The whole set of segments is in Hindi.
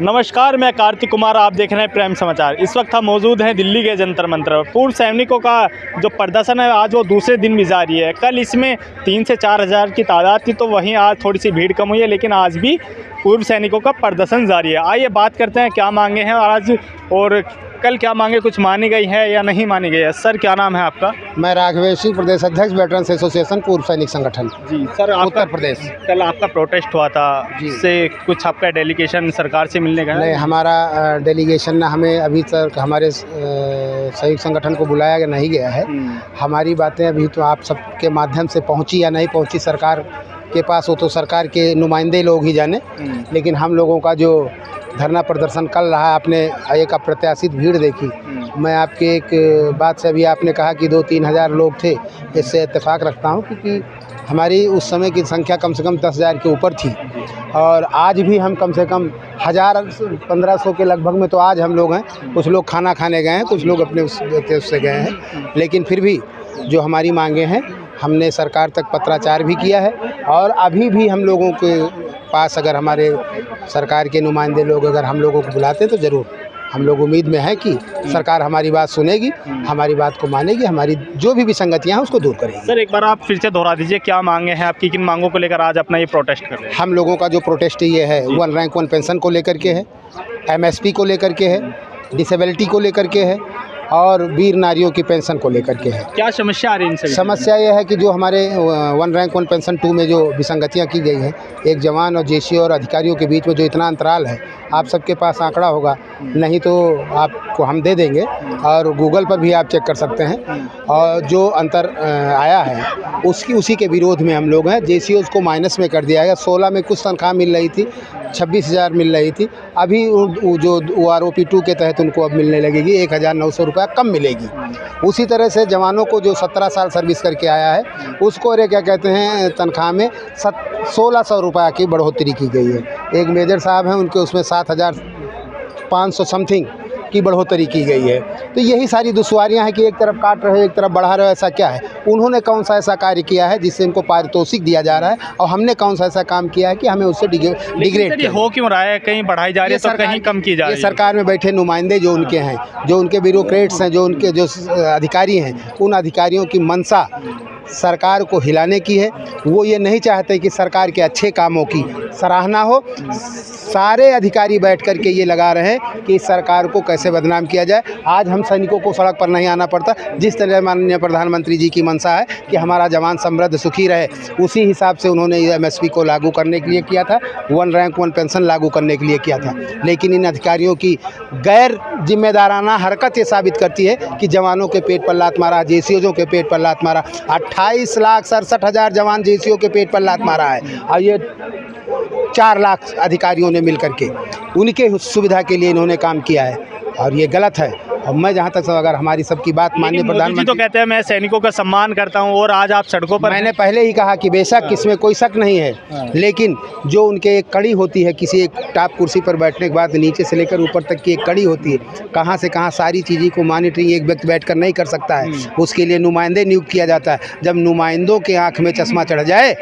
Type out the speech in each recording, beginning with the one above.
नमस्कार, मैं कार्तिक कुमार, आप देख रहे हैं प्राइम समाचार। इस वक्त हम मौजूद हैं दिल्ली के जंतर मंतर। पूर्व सैनिकों का जो प्रदर्शन है आज वो दूसरे दिन भी जारी है। कल इसमें 3 से 4 हज़ार की तादाद थी, तो वहीं आज थोड़ी सी भीड़ कम हुई है, लेकिन आज भी पूर्व सैनिकों का प्रदर्शन जारी है। आइए बात करते हैं क्या मांगे हैं आज और कल क्या मांगे कुछ मानी गई है या नहीं मानी गई है। सर, क्या नाम है आपका? मैं राघवेश सिंह, प्रदेश अध्यक्ष वेटरन्स एसोसिएशन पूर्व सैनिक संगठन। जी सर, उत्तर प्रदेश। कल आपका प्रोटेस्ट हुआ था, जिससे कुछ आपका डेलीगेशन सरकार से मिलने का? नहीं, हमारा डेलीगेशन ना हमें अभी तक हमारे संयुक्त संगठन को बुलाया नहीं गया है। हमारी बातें अभी तो आप सबके माध्यम से पहुंची या नहीं पहुंची सरकार के पास, वो तो सरकार के नुमाइंदे लोग ही जाने। लेकिन हम लोगों का जो धरना प्रदर्शन कल रहा, आपने एक अप्रत्याशित भीड़ देखी। मैं आपके एक बात से अभी आपने कहा कि 2-3 हज़ार लोग थे, इससे इत्तेफाक रखता हूं क्योंकि हमारी उस समय की संख्या कम से कम 10,000 के ऊपर थी और आज भी हम कम से कम 1000-1500 के लगभग में तो आज हम लोग हैं। कुछ लोग खाना खाने गए हैं, कुछ लोग अपने उससे गए हैं, लेकिन फिर भी जो हमारी मांगे हैं हमने सरकार तक पत्राचार भी किया है और अभी भी हम लोगों के पास अगर हमारे सरकार के नुमाइंदे लोग अगर हम लोगों को बुलाते तो ज़रूर हम लोग उम्मीद में है कि सरकार हमारी बात सुनेगी, हमारी बात को मानेगी, हमारी जो भी विसंगतियां हैं उसको दूर करेगी। सर, एक बार आप फिर से दोहरा दीजिए, क्या मांगे हैं आपकी, किन मांगों को लेकर आज अपना ये प्रोटेस्ट कर रहे हैं? हम लोगों का जो प्रोटेस्ट ये है 1 रैंक 1 पेंशन को लेकर के है, MSP को लेकर के है, डिसेबिलिटी को लेकर के है और वीर नारियों की पेंशन को लेकर के है। क्या समस्या आ रही है इनसे? समस्या यह है कि जो हमारे 1 रैंक 1 पेंशन 2 में जो विसंगतियां की गई हैं, एक जवान और जेसी और अधिकारियों के बीच में जो इतना अंतराल है, आप सबके पास आंकड़ा होगा, नहीं तो आपको हम दे देंगे और गूगल पर भी आप चेक कर सकते हैं। और जो अंतर आया है उसी के विरोध में हम लोग हैं। जेसी उसको माइनस में कर दिया गया। 16 में कुछ तनख्वाह मिल रही थी, 26,000 मिल रही थी, अभी जो OROP 2 के तहत उनको अब मिलने लगेगी 1,900 रुपया कम मिलेगी। उसी तरह से जवानों को जो 17 साल सर्विस करके आया है उसको अरे क्या कहते हैं तनख्वाह में 1600 रुपया की बढ़ोतरी की गई है। एक मेजर साहब हैं, उनके उसमें 7,500 समथिंग की बढ़ोतरी की गई है। तो यही सारी दुश्वारियां हैं कि एक तरफ काट रहे हो एक तरफ बढ़ा रहे हो। ऐसा क्या है? उन्होंने कौन सा ऐसा कार्य किया है जिससे इनको पारितोषिक दिया जा रहा है और हमने कौन सा ऐसा काम किया है कि हमें उससे डिग्रेड हो क्यों रहा है? कहीं बढ़ाई जा रही है तो कहीं कम की जा रही है। ये सरकार में बैठे नुमाइंदे जो उनके हैं, जो उनके ब्यूरोक्रेट्स हैं, जो उनके जो अधिकारी हैं, उन अधिकारियों की मंशा सरकार को हिलाने की है। वो ये नहीं चाहते कि सरकार के अच्छे कामों की सराहना हो। सारे अधिकारी बैठ कर के ये लगा रहे हैं कि सरकार को कैसे बदनाम किया जाए। आज हम सैनिकों को सड़क पर नहीं आना पड़ता। जिस तरह माननीय प्रधानमंत्री जी की मंशा है कि हमारा जवान समृद्ध सुखी रहे, उसी हिसाब से उन्होंने MSP को लागू करने के लिए किया था, 1 रैंक 1 पेंशन लागू करने के लिए किया था। लेकिन इन अधिकारियों की गैर जिम्मेदाराना हरकत ये साबित करती है कि जवानों के पेट पर लात मारा, जेसीओ के पेट पर लात मारा। 28,67,000 जवान जेसीओ के पेट पर लात मारा है और ये 4 लाख अधिकारियों ने मिल करके उनके सुविधा के लिए इन्होंने काम किया है और ये गलत है। और मैं जहाँ तक अगर हमारी सबकी बात माननीय प्रधानमंत्री तो कहते हैं मैं सैनिकों का सम्मान करता हूँ और आज आप सड़कों पर। मैंने पहले ही कहा कि बेशक इसमें कोई शक नहीं है, लेकिन जो उनके एक कड़ी होती है, किसी एक टॉप कुर्सी पर बैठने के बाद नीचे से लेकर ऊपर तक की एक कड़ी होती है, कहाँ से कहाँ सारी चीज़ों को मॉनिटरिंग एक व्यक्ति बैठकर नहीं कर सकता है। उसके लिए नुमाइंदे नियुक्त किया जाता है। जब नुमाइंदों के आँख में चश्मा चढ़ जाए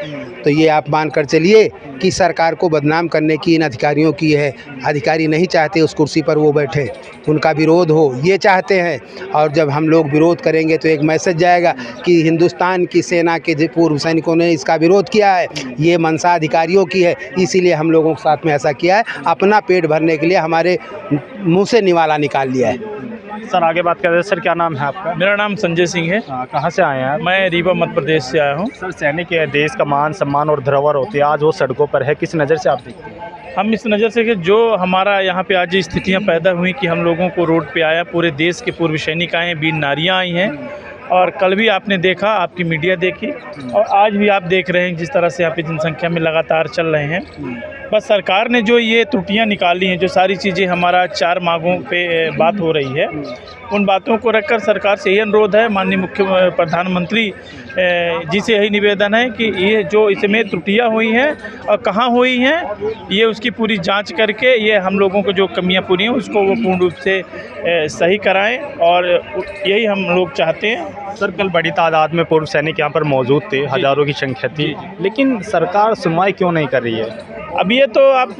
तो ये आप मान कर चलिए कि सरकार को बदनाम करने की इन अधिकारियों की है। अधिकारी नहीं चाहते उस कुर्सी पर वो बैठे, उनका विरोध हो, ये चाहते हैं। और जब हम लोग विरोध करेंगे तो एक मैसेज जाएगा कि हिंदुस्तान की सेना के पूर्व सैनिकों ने इसका विरोध किया है, ये मंशा अधिकारियों की है, इसीलिए हम लोगों के साथ में ऐसा किया है। अपना पेट भरने के लिए हमारे मुँह से निवाला निकाल लिया है। सर, आगे बात कर रहे हैं। सर, क्या नाम है आपका? मेरा नाम संजय सिंह है। कहाँ से आए हैं आप? मैं रीवा मध्य प्रदेश से आया हूँ। सर, सैनिक देश का मान सम्मान और धरोहर होती है, आज वो सड़कों पर है, किस नज़र से आप देखते हैं? हम इस नज़र से कि जो हमारा यहाँ पे आज स्थितियाँ पैदा हुई कि हम लोगों को रोड पे आया, पूरे देश के पूर्व सैनिक आए हैं, वीर नारियाँ आई हैं और कल भी आपने देखा, आपकी मीडिया देखी और आज भी आप देख रहे हैं जिस तरह से यहाँ पे जनसंख्या में लगातार चल रहे हैं। बस सरकार ने जो ये त्रुटियां निकाली हैं, जो सारी चीज़ें हमारा 4 मांगों पे बात हो रही है, उन बातों को रखकर सरकार से यही अनुरोध है, माननीय मुख्य प्रधानमंत्री जी से यही निवेदन है कि ये जो इसमें त्रुटियां हुई हैं और कहाँ हुई हैं, ये उसकी पूरी जांच करके ये हम लोगों को जो कमियां पूरी हैं उसको वो पूर्ण रूप से सही कराएं और यही हम लोग चाहते हैं। सर, कल बड़ी तादाद में पूर्व सैनिक यहाँ पर मौजूद थे, हज़ारों की संख्या थी, लेकिन सरकार सुनवाई क्यों नहीं कर रही है? अब ये तो आप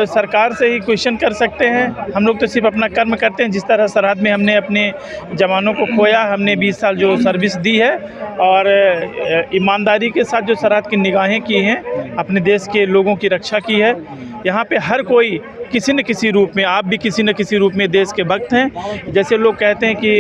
सरकार से ही क्वेश्चन कर सकते हैं। हम लोग तो सिर्फ अपना कर्म करते हैं। जिस तरह सरहद में हमने अपने जवानों को खोया, हमने 20 साल जो सर्विस दी है और ईमानदारी के साथ जो सरहद की निगाहें की हैं, अपने देश के लोगों की रक्षा की है। यहाँ पे हर कोई किसी न किसी रूप में, आप भी किसी न किसी रूप में देश के भक्त हैं। जैसे लोग कहते हैं कि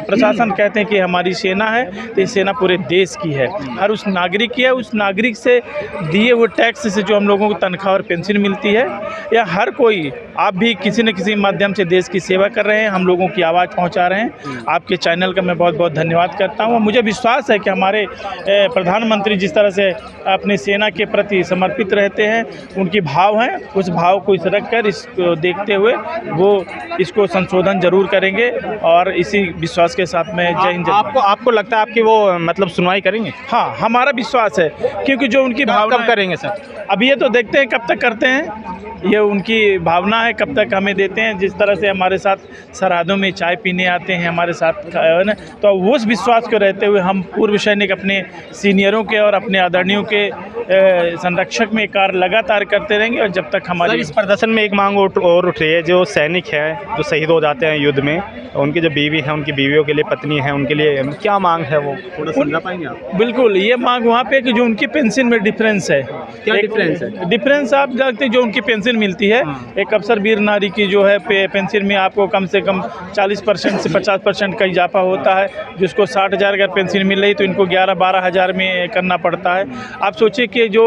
प्रशासन कहते हैं कि हमारी सेना है, तो ये सेना पूरे देश की है, हर उस नागरिक की है। उस नागरिक से दिए हुए टैक्स से जो हम लोगों को तनख्वाह और पेंशन मिलती है, या हर कोई, आप भी किसी न किसी माध्यम से देश की सेवा कर रहे हैं, हम लोगों की आवाज़ पहुँचा रहे हैं। आपके चैनल का मैं बहुत बहुत धन्यवाद करता हूँ। मुझे विश्वास है कि हमारे प्रधानमंत्री जिस तरह से अपनी सेना के प्रति समर्पित रहते हैं, उनकी भाव हैं, उस भाव को इस रख कर, इसको देखते हुए वो इसको संशोधन जरूर करेंगे। और इसी विश्वास के साथ में जय हिंद। आपको लगता है आपकी वो मतलब सुनवाई करेंगे? हाँ, हमारा विश्वास है, क्योंकि जो उनकी भावना कब करेंगे सर? अब ये तो देखते हैं कब तक करते हैं। ये उनकी भावना है, कब तक हमें देते हैं। जिस तरह से हमारे साथ सरहदों में चाय पीने आते हैं हमारे साथ, है ना, तो उस विश्वास को रहते हुए हम पूर्व सैनिक अपने सीनियरों के और अपने आदरणीयों के संरक्षक में कार्य लगातार करते रहेंगे। और जब तक हमारी इस प्रदर्शन में एक मांग और उठ रही है, जो सैनिक हैं जो शहीद हो जाते हैं युद्ध में, उनकी जो बीवी हैं, उनकी बीवियों के लिए, पत्नी हैं, उनके लिए क्या मांग है, वो थोड़ा समझा पाएंगे आप? बिल्कुल, ये मांग वहाँ पे कि जो उनकी पेंशन में डिफरेंस है। क्या डिफरेंस है? डिफरेंस आप जानते हैं, जो उनकी पेंशन मिलती है, एक अफसर वीर नारी की जो है पेंशन में आपको कम से कम 40% से 50% का इजाफा होता है। जिसको 60,000 अगर पेंशन मिल रही तो इनको 11-12 हज़ार में करना पड़ता है। आप सोचिए कि जो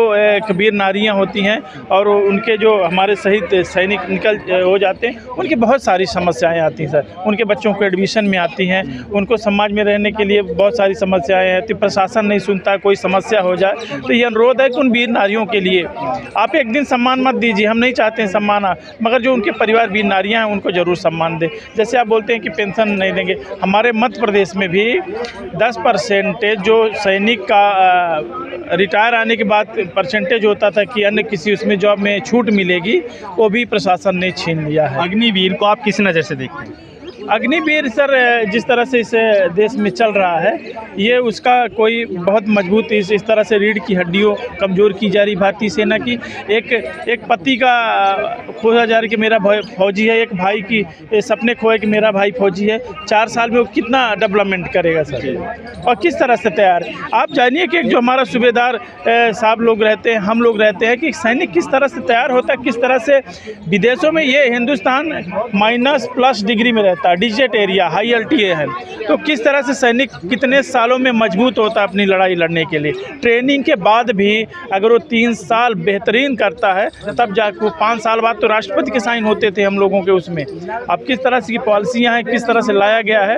वीर नारियाँ होती हैं और उनके जो हमारे शहीद सैनिक निकल हो जाते हैं, उनकी बहुत सारी समस्याएं आती हैं सर। उनके बच्चों को एडमिशन में आती हैं, उनको समाज में रहने के लिए बहुत सारी समस्याएं आती, प्रशासन नहीं सुनता, कोई समस्या हो जाए तो ये अनुरोध है कि उन वीर नारियों के लिए आप एक दिन सम्मान मत दीजिए, हम नहीं चाहते हैं सम्मान, मगर जो उनके परिवार वीर नारियाँ हैं उनको ज़रूर सम्मान दें। जैसे आप बोलते हैं कि पेंशन नहीं देंगे, हमारे मध्य प्रदेश में भी 10% जो सैनिक का रिटायर आने के बाद परसेंटेज होता था कि अन्य किसी उसमें जॉब में छूट मिलेगी, वो भी प्रशासन ने छीन लिया है। अग्निवीर को आप किस नज़र से देखते हैं? अग्निवीर सर जिस तरह से इस देश में चल रहा है, ये उसका कोई बहुत मजबूत इस तरह से रीढ़ की हड्डियों कमज़ोर की जा रही भारतीय सेना की। एक पति का खोया जा रहा है कि मेरा भाई फौजी है, एक भाई की सपने खोए कि मेरा भाई फौजी है। 4 साल में वो कितना डेवलपमेंट करेगा सर, और किस तरह से तैयार। आप जानिए कि जो हमारा सूबेदार साहब लोग रहते हैं, हम लोग रहते हैं, कि सैनिक किस तरह से तैयार होता है, किस तरह से विदेशों में, ये हिंदुस्तान -+ डिग्री में रहता है, डिजिट एरिया, हाई अल्टीए है, तो किस तरह से सैनिक कितने सालों में मजबूत होता है अपनी लड़ाई लड़ने के लिए। ट्रेनिंग के बाद भी अगर वो 3 साल बेहतरीन करता है, तब जाकर 5 साल बाद तो राष्ट्रपति के साइन होते थे हम लोगों के उसमें। अब किस तरह से की पॉलिसियाँ हैं, किस तरह से लाया गया है।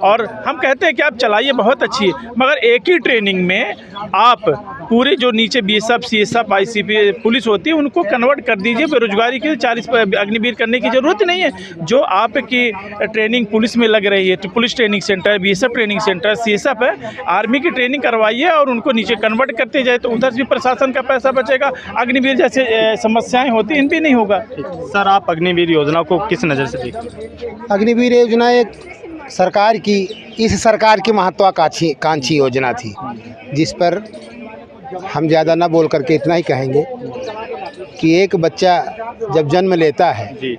और हम कहते हैं कि आप चलाइए, बहुत अच्छी है, मगर एक ही ट्रेनिंग में आप पूरे जो नीचे BSF, CSF, ICP पुलिस होती है, उनको कन्वर्ट कर दीजिए। बेरोजगारी के लिए 40 अग्निवीर करने की ज़रूरत नहीं है। जो आपकी ट्रेनिंग पुलिस में लग रही है, तो police training centre, BSF training centre, CSF है, आर्मी की ट्रेनिंग करवाइए और उनको नीचे कन्वर्ट करते जाए, तो उधर भी प्रशासन का पैसा बचेगा। अग्निवीर जैसे समस्याएं होती हैं, इन भी नहीं होगा। सर, आप अग्निवीर योजना को किस नज़र से देखते हैं? अग्निवीर योजना एक सरकार की, इस सरकार की महत्वाकांक्षी योजना थी, जिस पर हम ज़्यादा ना बोल करके इतना ही कहेंगे कि एक बच्चा जब जन्म लेता है जी,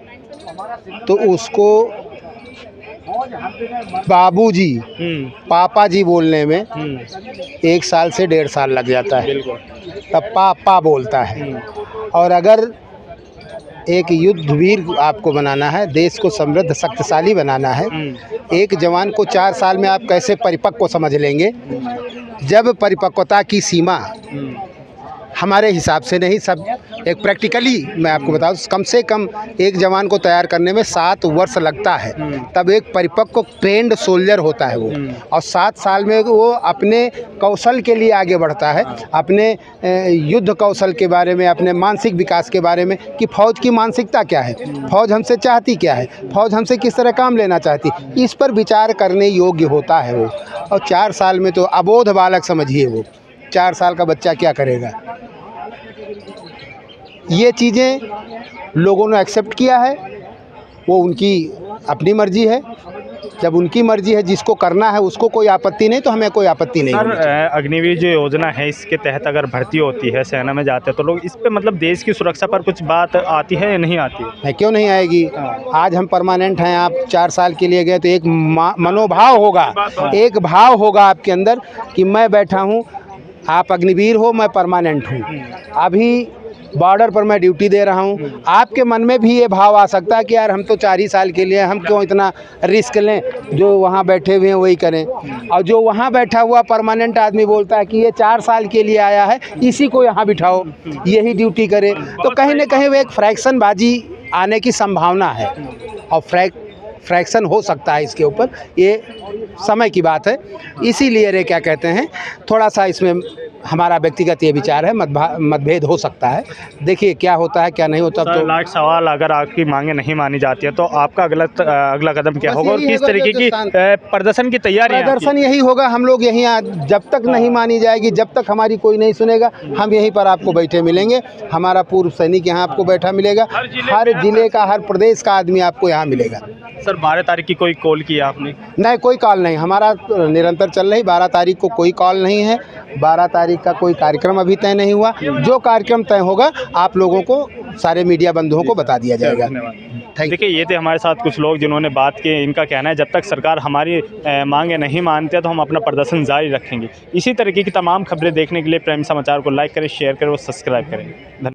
तो उसको बाबूजी, पापा जी बोलने में 1 साल से 1.5 साल लग जाता है, तब पापा बोलता है। और अगर एक युद्धवीर आपको बनाना है, देश को समृद्ध शक्तिशाली बनाना है, एक जवान को 4 साल में आप कैसे परिपक्व समझ लेंगे, जब परिपक्वता की सीमा हमारे हिसाब से नहीं, सब एक प्रैक्टिकली मैं आपको बताऊं, कम से कम एक जवान को तैयार करने में 7 वर्ष लगता है, तब एक परिपक्व ट्रेंड सोल्जर होता है वो। और 7 साल में वो अपने कौशल के लिए आगे बढ़ता है, अपने युद्ध कौशल के बारे में, अपने मानसिक विकास के बारे में, कि फ़ौज की मानसिकता क्या है, फ़ौज हमसे चाहती क्या है, फ़ौज हमसे किस तरह काम लेना चाहती, इस पर विचार करने योग्य होता है वो। और 4 साल में तो अबोध बालक समझिए, वो 4 साल का बच्चा क्या करेगा। ये चीज़ें लोगों ने एक्सेप्ट किया है, वो उनकी अपनी मर्जी है। जब उनकी मर्जी है, जिसको करना है उसको कोई आपत्ति नहीं, तो हमें कोई आपत्ति नहीं सर होनी चाहिए। अग्निवीर जो योजना है इसके तहत अगर भर्ती होती है, सेना में जाते हैं तो लोग इस पे मतलब देश की सुरक्षा पर कुछ बात आती है या नहीं आती है? क्यों नहीं आएगी? आज हम परमानेंट हैं, आप 4 साल के लिए गए तो एक मनोभाव होगा, एक भाव होगा आपके अंदर कि मैं बैठा हूँ, आप अग्निवीर हो, मैं परमानेंट हूँ, अभी बॉर्डर पर मैं ड्यूटी दे रहा हूँ। आपके मन में भी ये भाव आ सकता है कि यार हम तो 4 ही साल के लिए, हम क्यों इतना रिस्क लें, जो वहाँ बैठे हुए हैं वही करें। और जो वहाँ बैठा हुआ परमानेंट आदमी बोलता है कि ये 4 साल के लिए आया है, इसी को यहाँ बिठाओ, यही ड्यूटी करे, तो कहीं ना कहीं वो एक फ्रैक्शन बाजी आने की संभावना है और फ्रैक्शन हो सकता है इसके ऊपर, ये समय की बात है। इसीलिए रे क्या कहते हैं, थोड़ा सा इसमें हमारा व्यक्तिगत ये विचार है, मतभेद हो सकता है। देखिए क्या होता है क्या नहीं होता। सर, तो लास्ट सवाल, अगर आपकी मांगे नहीं मानी जाती है तो आपका अगला कदम क्या बस होगा और यही किस होगा तरीके जो की प्रदर्शन की तैयारी है आपकी? प्रदर्शन यही होगा, हम लोग यहीं जब तक नहीं मानी जाएगी, जब तक हमारी कोई नहीं सुनेगा, हम यहीं पर आपको बैठे मिलेंगे। हमारा पूर्व सैनिक यहाँ आपको बैठा मिलेगा, हर जिले का, हर प्रदेश का आदमी आपको यहाँ मिलेगा। सर 12 तारीख की कोई कॉल की आपने? नहीं, कोई कॉल नहीं, हमारा निरंतर चल रही। 12 तारीख को कोई कॉल नहीं है, 12 तारीख का कोई कार्यक्रम अभी तय नहीं हुआ। जो कार्यक्रम तय होगा आप लोगों को, सारे मीडिया बंधुओं को बता दिया जाएगा। देखिए ये थे हमारे साथ कुछ लोग जिन्होंने बात की। इनका कहना है जब तक सरकार हमारी मांगे नहीं मानती है तो हम अपना प्रदर्शन जारी रखेंगे। इसी तरीके की तमाम खबरें देखने के लिए प्राइम समाचार को लाइक करें, शेयर करें और सब्सक्राइब करें। धन्यवाद।